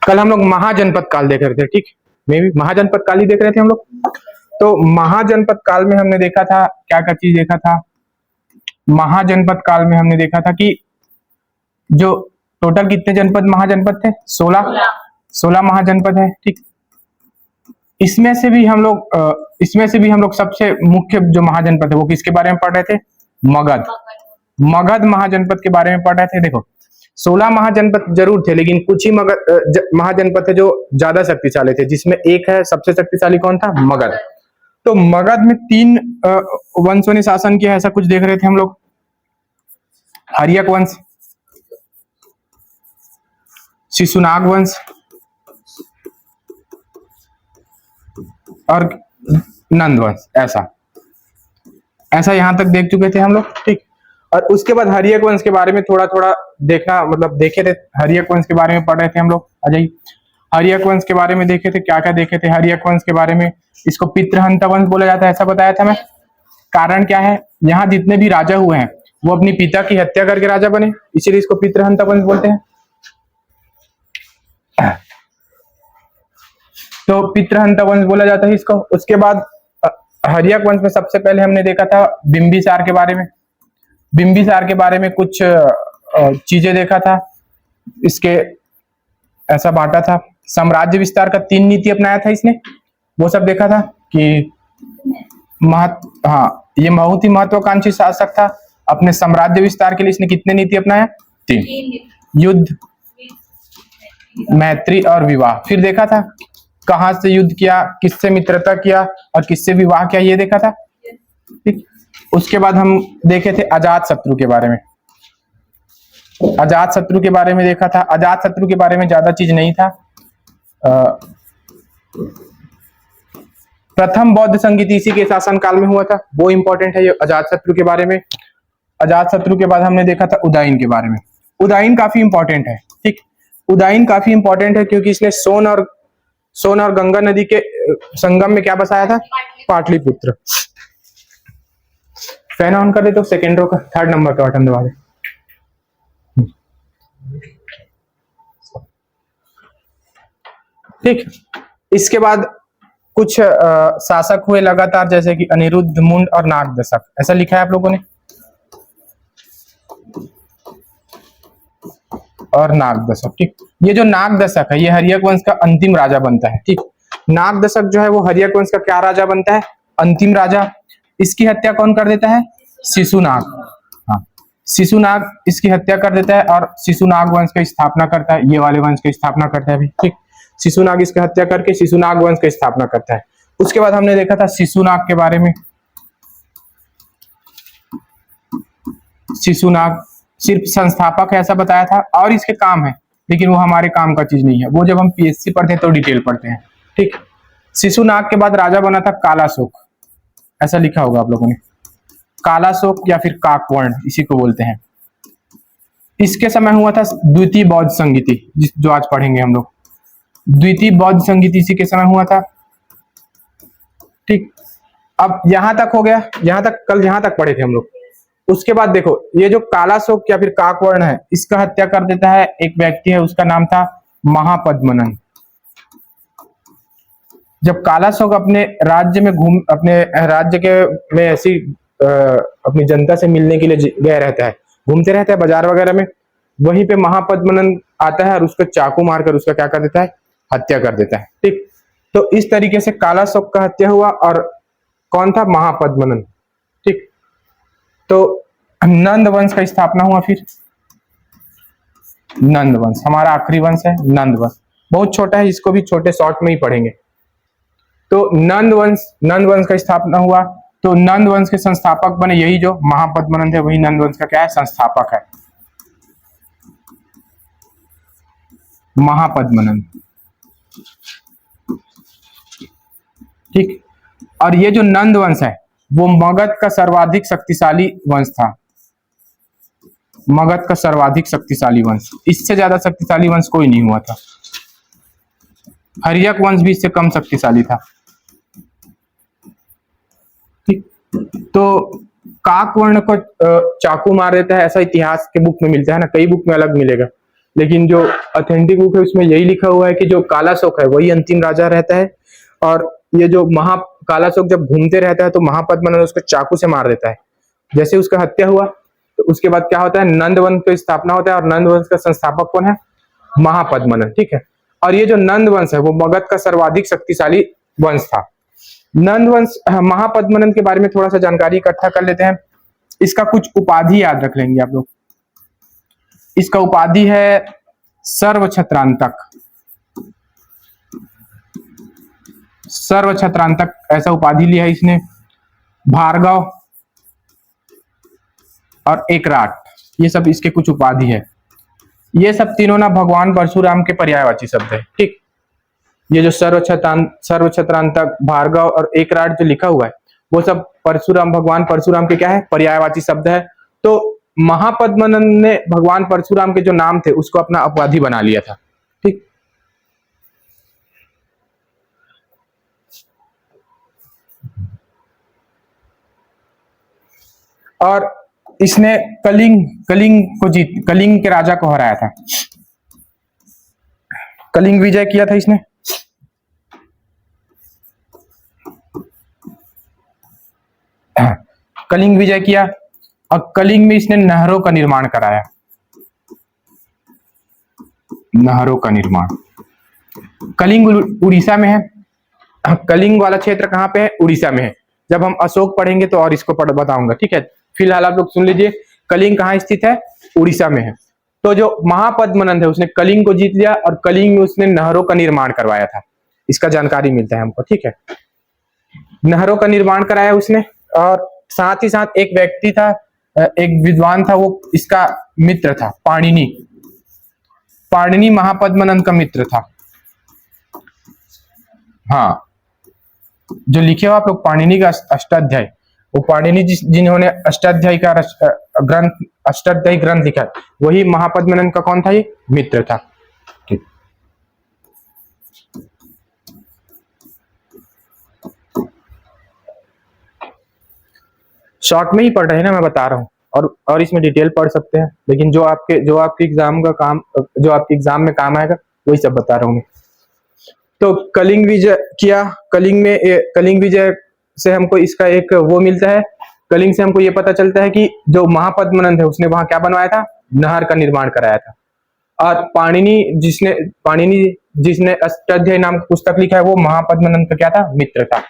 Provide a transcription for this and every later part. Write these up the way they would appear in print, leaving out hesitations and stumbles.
कल हम लोग महाजनपद काल देख रहे थे, ठीक, मे भी महाजनपद काल ही देख रहे थे हम लोग। तो महाजनपद काल में हमने देखा था क्या क्या चीज देखा था। महाजनपद काल में हमने देखा था कि जो टोटल कितने जनपद महाजनपद थे, 16 महाजनपद है, ठीक। इसमें से भी हम लोग सबसे मुख्य जो महाजनपद है वो किसके बारे में पढ़ रहे थे, मगध महाजनपद के बारे में पढ़ रहे थे। देखो 16 महाजनपद जरूर थे, लेकिन कुछ ही महाजनपद थे जो ज्यादा शक्तिशाली थे, जिसमें एक है सबसे शक्तिशाली कौन था, मगध। तो मगध में 3 वंशों ने शासन किया, ऐसा कुछ देख रहे थे हम लोग। हर्यक वंश, शिशुनाग वंश और नंद वंश, ऐसा यहां तक देख चुके थे हम लोग, ठीक। और उसके बाद हर्यक वंश के बारे में थोड़ा थोड़ा देखना, मतलब देखे थे। हर्यक वंश के बारे में पढ़ रहे थे हम लोग। अजय, हर्यक वंश के बारे में देखे थे, क्या क्या देखे थे हर्यक वंश के बारे में। इसको पितृहंता वंश बोला जाता है, ऐसा बताया था मैं। कारण क्या है, यहाँ जितने भी राजा हुए हैं वो अपनी पिता की हत्या करके राजा बने, इसीलिए इसको पितृहंता वंश बोलते हैं। तो पितृहंता वंश बोला जाता है इसको। उसके बाद हर्यक वंश में सबसे पहले हमने देखा था बिंबिसार के बारे में। बिंबिसार के बारे में कुछ चीजें देखा था। इसके ऐसा बांटा था, साम्राज्य विस्तार का 3 नीति अपनाया था इसने, वो सब देखा था कि ये बहुत ही महत्वाकांक्षी शासक था। अपने साम्राज्य विस्तार के लिए इसने कितने नीति अपनाया, 3, युद्ध, मैत्री और विवाह। फिर देखा था कहां से युद्ध किया, किससे मित्रता किया और किससे विवाह किया, ये देखा था, ठीक। उसके बाद हम देखे थे अजात शत्रु के बारे में। अजात शत्रु के बारे में देखा था। अजात शत्रु के बारे में ज्यादा चीज नहीं था। प्रथम बौद्ध संगीति इसी के शासन काल में हुआ था, वो इंपॉर्टेंट है ये अजात शत्रु के बारे में। अजात शत्रु के बाद हमने देखा था उदयन के बारे में। उदयन काफी इंपॉर्टेंट है, ठीक। उदयन काफी इंपॉर्टेंट है क्योंकि इसने सोन और गंगा नदी के संगम में क्या बसाया था, पाटलिपुत्र। फैन ऑन कर दे तो सेकेंड रो का 3rd नंबर का बटन दबा दे। ठीक, इसके बाद कुछ शासक हुए लगातार, जैसे कि अनिरुद्ध, मुंड और नागदशक, ऐसा लिखा है आप लोगों ने। और नागदशक, ठीक। ये जो नागदशक है ये हर्यक वंश का अंतिम राजा बनता है, ठीक। नागदशक जो है वो हर्यक वंश का क्या राजा बनता है, अंतिम राजा। इसकी हत्या कौन कर देता है, शिशुनाग। हाँ, शिशुनाग इसकी हत्या कर देता है और शिशुनाग वंश की स्थापना करता है, ये वाले वंश की स्थापना करता है, ठीक। शिशुनाग इसकी हत्या करके शिशुनाग वंश की स्थापना करता है। उसके बाद हमने देखा था शिशुनाग के बारे में। शिशुनाग सिर्फ संस्थापक है ऐसा बताया था, और इसके काम है, लेकिन वो हमारे काम का चीज नहीं है, वो जब हम पीएससी पढ़ते हैं तो डिटेल पढ़ते हैं, ठीक। शिशुनाग के बाद राजा बना था कालाशोक, ऐसा लिखा होगा आप लोगों ने, कालाशोक या फिर काकवर्ण इसी को बोलते हैं। इसके समय हुआ था द्वितीय बौद्ध संगीति, जो आज पढ़ेंगे हम लोग। द्वितीय बौद्ध संगीति इसी के समय हुआ था, ठीक। अब यहां तक हो गया, कल यहां तक पढ़े थे हम लोग। उसके बाद देखो ये जो कालाशोक या फिर काकवर्ण है, इसका हत्या कर देता है एक व्यक्ति है, उसका नाम था महापद्मनन। जब कालाशोक अपने राज्य में ऐसी अपनी जनता से मिलने के लिए गया रहता है, घूमते रहता है बाजार वगैरह में, वहीं पे महापद्मनन आता है और उसको चाकू मारकर उसका क्या कर देता है, हत्या कर देता है, ठीक। तो इस तरीके से कालाशोक का हत्या हुआ, और कौन था, महापद्मनन, ठीक। तो नंद वंश का स्थापना हुआ। फिर नंद वंश हमारा आखिरी वंश है, नंद वंश बहुत छोटा है, इसको भी छोटे शॉर्ट में ही पढ़ेंगे। तो नंद वंश का स्थापना हुआ। तो नंद वंश के संस्थापक बने यही जो महापद्मनन थे, वही नंद वंश का क्या है, संस्थापक है, महापद्मनन, ठीक। और ये जो नंद वंश है वो मगध का सर्वाधिक शक्तिशाली वंश था, मगध का सर्वाधिक शक्तिशाली वंश, इससे ज्यादा शक्तिशाली वंश कोई नहीं हुआ था। हर्यक वंश भी इससे कम शक्तिशाली था, ठीक। तो काकवर्ण को चाकू मार देता है, ऐसा इतिहास के बुक में मिलता है ना, कई बुक में अलग मिलेगा। लेकिन जो ऑथेंटिक बुक है उसमें यही लिखा हुआ है कि जो कालाशोक है वही अंतिम राजा रहता है। और ये जो कालाशोक जब घूमते रहता है तो महापद्मनंद उसको चाकू से मार देता है। जैसे उसका हत्या हुआ तो उसके बाद क्या होता है, नंद वंश की स्थापना होता है, और नंद वंश का संस्थापक कौन है, महापद्मनंद। ठीक है, और ये जो नंद वंश है वो मगध का सर्वाधिक शक्तिशाली वंश था। नंद वंश, महापद्मनंद के बारे में थोड़ा सा जानकारी इकट्ठा कर लेते हैं। इसका कुछ उपाधि याद रख लेंगे आप लोग। इसका उपाधि है सर्व छत्रांतक। सर्व छत्रांतक ऐसा उपाधि लिया है इसने। भार्गव और एकराट, ये सब इसके कुछ उपाधि है। ये सब तीनों ना भगवान परशुराम के पर्यायवाची शब्द है। ठीक, ये जो सर्व छत्रांतक, भार्गव और एकराट जो लिखा हुआ है वो सब भगवान परशुराम के क्या है, पर्यायवाची शब्द है। तो महापद्मनंद ने भगवान परशुराम के जो नाम थे उसको अपना उपाधि बना लिया था। ठीक, और इसने कलिंग के राजा को हराया था। कलिंग विजय किया था इसने। कलिंग विजय किया और कलिंग में इसने नहरों का निर्माण कराया। नहरों का निर्माण। कलिंग उड़ीसा में है। कलिंग वाला क्षेत्र कहां पे है, उड़ीसा में है। जब हम अशोक पढ़ेंगे तो और इसको बताऊंगा। ठीक है, फिलहाल आप लोग सुन लीजिए, कलिंग कहाँ स्थित है, उड़ीसा में है। तो जो महापद्मनंद है उसने कलिंग को जीत लिया और कलिंग में उसने नहरों का निर्माण करवाया था। इसका जानकारी मिलता है हमको। ठीक है, नहरों का निर्माण कराया उसने। और साथ ही साथ एक व्यक्ति था, एक विद्वान था, वो इसका मित्र था, पाणिनि। पाणिनि महापद्मनंद का मित्र था। हाँ, जो लिखे हो आप लोग पाणिनि का अष्टाध्याय, वो पाणिनि जिन्होंने अष्टाध्यायी ग्रंथ लिखा, वही महापद्मनंद का कौन था, ये मित्र था। ठीक, शॉर्ट में ही पढ़ रहे हैं ना, मैं बता रहा हूँ, और इसमें डिटेल पढ़ सकते हैं, लेकिन जो आपके एग्जाम का काम, जो आपके एग्जाम में काम आएगा वही सब बता रहा हूँ मैं। तो कलिंग विजय किया। कलिंग विजय से हमको इसका एक वो मिलता है। कलिंग से हमको ये पता चलता है कि जो महापद्मनंद है उसने वहां क्या बनवाया था, नहर का निर्माण कराया था। और पाणिनि जिसने अष्टाध्यायी नाम का पुस्तक लिखा है वो महापद्मनंद का क्या था, मित्र था।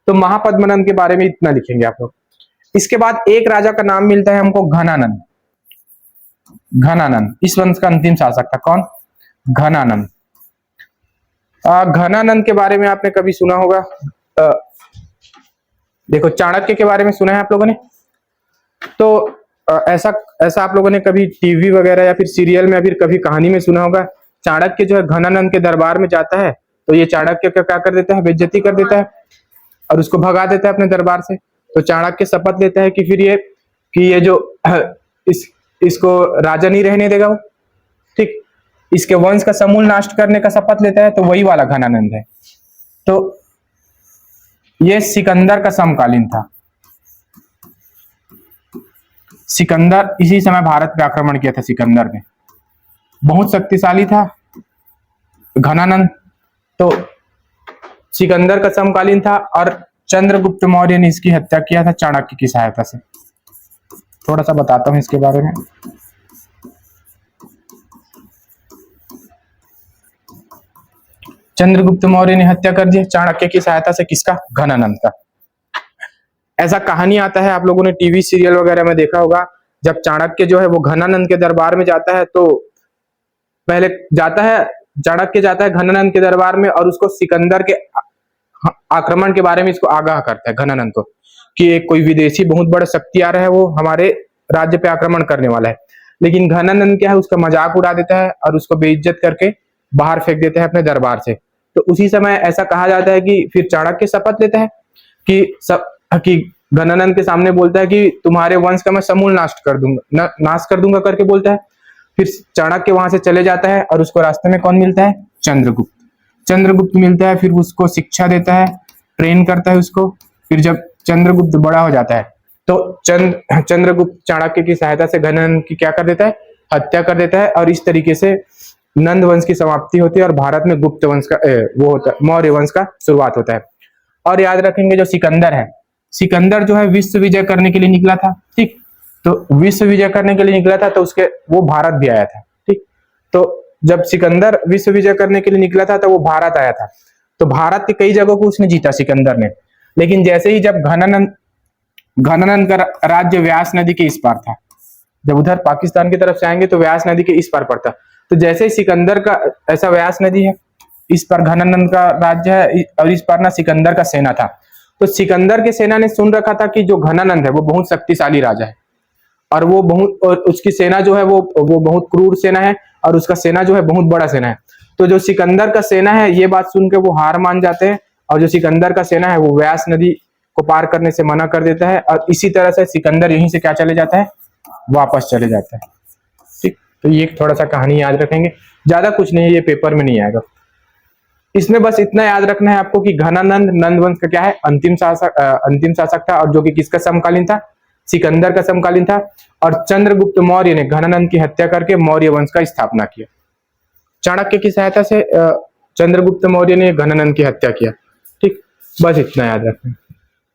तो महापद्मनंद के बारे में इतना लिखेंगे आप लोग। इसके बाद एक राजा का नाम मिलता है हमको, घनानंद। घनानंद इस वंश का अंतिम शासक था। कौन, घनानंद। घनानंद के बारे में आपने कभी सुना होगा। देखो, चाणक्य के बारे में सुना है आप लोगों ने। तो ऐसा आप लोगों ने कभी टीवी वगैरह या फिर सीरियल में या फिर कभी कहानी में सुना होगा। चाणक्य जो है घनानंद के दरबार में जाता है तो ये चाणक्य का क्या कर देता है, बेइज्जती कर देता है और उसको भगा देता है अपने दरबार से। तो चाणक्य शपथ लेता है कि फिर ये जो इसको राजा नहीं रहने देगा वो। ठीक, इसके वंश का समूल नाश करने का शपथ लेता है, तो वही वाला घनानंद है। तो ये सिकंदर का समकालीन था। सिकंदर इसी समय भारत पे आक्रमण किया था। सिकंदर ने बहुत शक्तिशाली था घनानंद। तो सिकंदर का समकालीन था और चंद्रगुप्त मौर्य ने इसकी हत्या किया था चाणक्य की सहायता से। थोड़ा सा बताता हूं इसके बारे में। चंद्रगुप्त मौर्य ने हत्या कर दी चाणक्य की सहायता से, किसका, घनानंद का। ऐसा कहानी आता है, आप लोगों ने टीवी सीरियल वगैरह में देखा होगा। जब चाणक्य जो है वो घनानंद के दरबार में जाता है तो पहले चाणक्य जाता है घनानंद के दरबार में और उसको सिकंदर के आक्रमण के बारे में इसको आगाह करता है घनानंद को, कि एक कोई विदेशी बहुत बड़ा शक्ति आ रहा है, वो हमारे राज्य पे आक्रमण करने वाला है। लेकिन घनानंद क्या है, उसका मजाक उड़ा देता है और उसको बेइज्जत करके बाहर फेंक देता है अपने दरबार से। तो उसी समय ऐसा कहा जाता है कि फिर चाणक्य शपथ लेता है कि घनानंद के सामने बोलता है कि तुम्हारे वंश का मैं समूल नाश कर दूंगा करके बोलता है। फिर चाणक्य वहां से चले जाता है और उसको रास्ते में कौन मिलता है, चंद्रगुप्त मिलता है। फिर उसको शिक्षा देता है, ट्रेन करता है उसको। फिर जब चंद्रगुप्त बड़ा हो जाता है तो चंद्रगुप्त चाणक्य की सहायता से घनानंद की क्या कर देता है, हत्या कर देता है और इस तरीके से नंद वंश की समाप्ति होती है और भारत में गुप्त वंश का वो होता है, मौर्य वंश का शुरुआत होता है। और याद रखेंगे जो सिकंदर है, सिकंदर जो है विश्व विजय करने के लिए निकला था, ठीक। तो विश्व विजय करने के लिए निकला था तो उसके वो भारत भी आया था, ठीक। तो जब सिकंदर विश्व विजय करने के लिए निकला था तो वो भारत आया था, तो भारत के कई जगहों को उसने जीता सिकंदर ने। लेकिन जैसे ही जब घनानंद का राज्य व्यास नदी के इस पार था, जब उधर पाकिस्तान की तरफ से आएंगे तो व्यास नदी के इस पार पड़ता, तो जैसे ही सिकंदर का ऐसा व्यास नदी है, इस पर घनानंद का राज्य है और इस पर ना सिकंदर का सेना था। तो सिकंदर के सेना ने सुन रखा था कि जो घनानंद है वो बहुत शक्तिशाली राजा है और वो बहुत, और उसकी सेना जो है वो बहुत क्रूर सेना है और उसका सेना जो है बहुत बड़ा सेना है। तो जो सिकंदर का सेना है ये बात सुन के वो हार मान जाते हैं और जो सिकंदर का सेना है वो व्यास नदी को पार करने से मना कर देता है और इसी तरह से सिकंदर यहीं से क्या चले जाता है, वापस चले जाता है, ठीक। तो ये थोड़ा सा कहानी याद रखेंगे, ज्यादा कुछ नहीं है, ये पेपर में नहीं आएगा। इसमें बस इतना याद रखना है आपको कि घनानंद नंद वंश का क्या है, अंतिम शासक था और जो कि किसका समकालीन था, सिकंदर का समकालीन था। और चंद्रगुप्त मौर्य ने घनानंद की हत्या करके मौर्य वंश का स्थापना किया। चाणक्य की सहायता से चंद्रगुप्त मौर्य ने घनानंद की हत्या किया, ठीक। बस इतना याद रखना।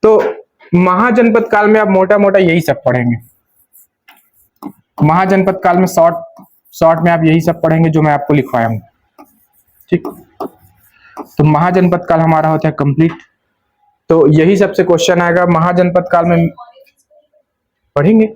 तो महाजनपद काल में आप मोटा मोटा यही सब पढ़ेंगे। महाजनपद काल में शॉर्ट में आप यही सब पढ़ेंगे जो मैं आपको लिखवाया हूं, ठीक। तो महाजनपद काल हमारा होता है कंप्लीट। तो यही सबसे क्वेश्चन आएगा महाजनपद काल में पढ़ेंगे।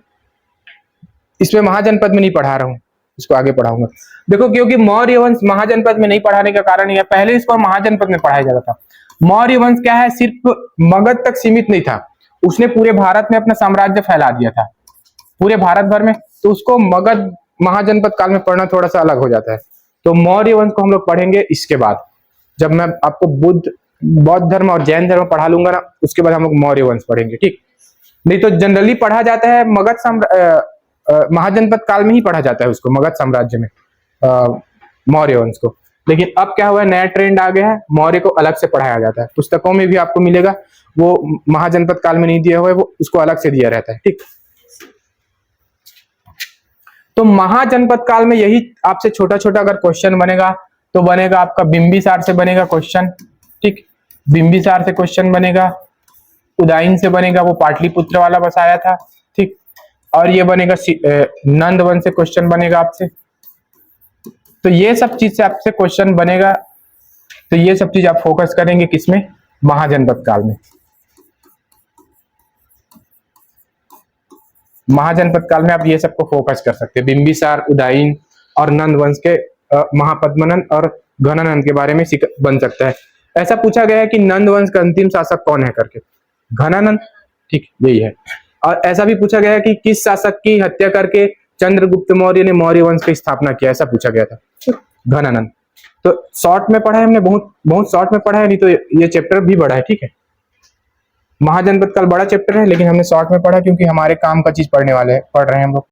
इसमें महाजनपद में नहीं पढ़ा रहा हूं, इसको आगे पढ़ाऊंगा। देखो क्योंकि मौर्य वंश महाजनपद में नहीं पढ़ाने का कारण यह, पहले इसको महाजनपद में पढ़ाया जाता था। मौर्य वंश क्या है, सिर्फ मगध तक सीमित नहीं था, उसने पूरे भारत में अपना साम्राज्य फैला दिया था, पूरे भारत भर में। तो उसको मगध महाजनपद काल में पढ़ना थोड़ा सा अलग हो जाता है। तो मौर्य वंश को हम लोग पढ़ेंगे इसके बाद, जब मैं आपको बौद्ध धर्म और जैन धर्म पढ़ा लूंगा ना, उसके बाद हम लोग मौर्य वंश पढ़ेंगे, ठीक। नहीं तो जनरली पढ़ा जाता है महाजनपद काल में ही पढ़ा जाता है उसको, मगध साम्राज्य में मौर्य वंश को। लेकिन अब क्या हुआ है, नया ट्रेंड आ गया है, मौर्य को अलग से पढ़ाया जाता है, पुस्तकों में भी आपको मिलेगा, वो महाजनपद काल में नहीं दिया हुआ है, वो उसको अलग से दिया रहता है, ठीक। तो महाजनपद काल में यही आपसे छोटा छोटा अगर क्वेश्चन बनेगा तो बनेगा आपका बिंबिसार से बनेगा क्वेश्चन, ठीक। बिंबिसार से क्वेश्चन बनेगा, उदयन से बनेगा, वो पाटलिपुत्र वाला बसाया था, ठीक। और ये बनेगा नंद वंश से क्वेश्चन बनेगा आपसे। तो ये सब चीज से आपसे क्वेश्चन बनेगा, तो ये सब चीज आप फोकस करेंगे किसमें, महाजनपद काल में। महाजनपद काल में आप ये सबको फोकस कर सकते हैं, बिंबिसार, उदयन और नंद वंश के महापद्मनंद और घनानंद के बारे में बन सकता है। ऐसा पूछा गया है कि नंद वंश का अंतिम शासक कौन है करके, घनानंद, ठीक, यही है। और ऐसा भी पूछा गया है कि किस शासक की हत्या करके चंद्रगुप्त मौर्य ने मौर्य वंश की स्थापना किया, ऐसा पूछा गया था, घनानंद। तो शॉर्ट में पढ़ा है हमने, बहुत शॉर्ट में पढ़ा है, नहीं तो ये चैप्टर भी बड़ा है, ठीक है। महाजनपद काल बड़ा चैप्टर है लेकिन हमने शॉर्ट में पढ़ा क्योंकि हमारे काम का चीज पढ़ रहे हैं हम लोग।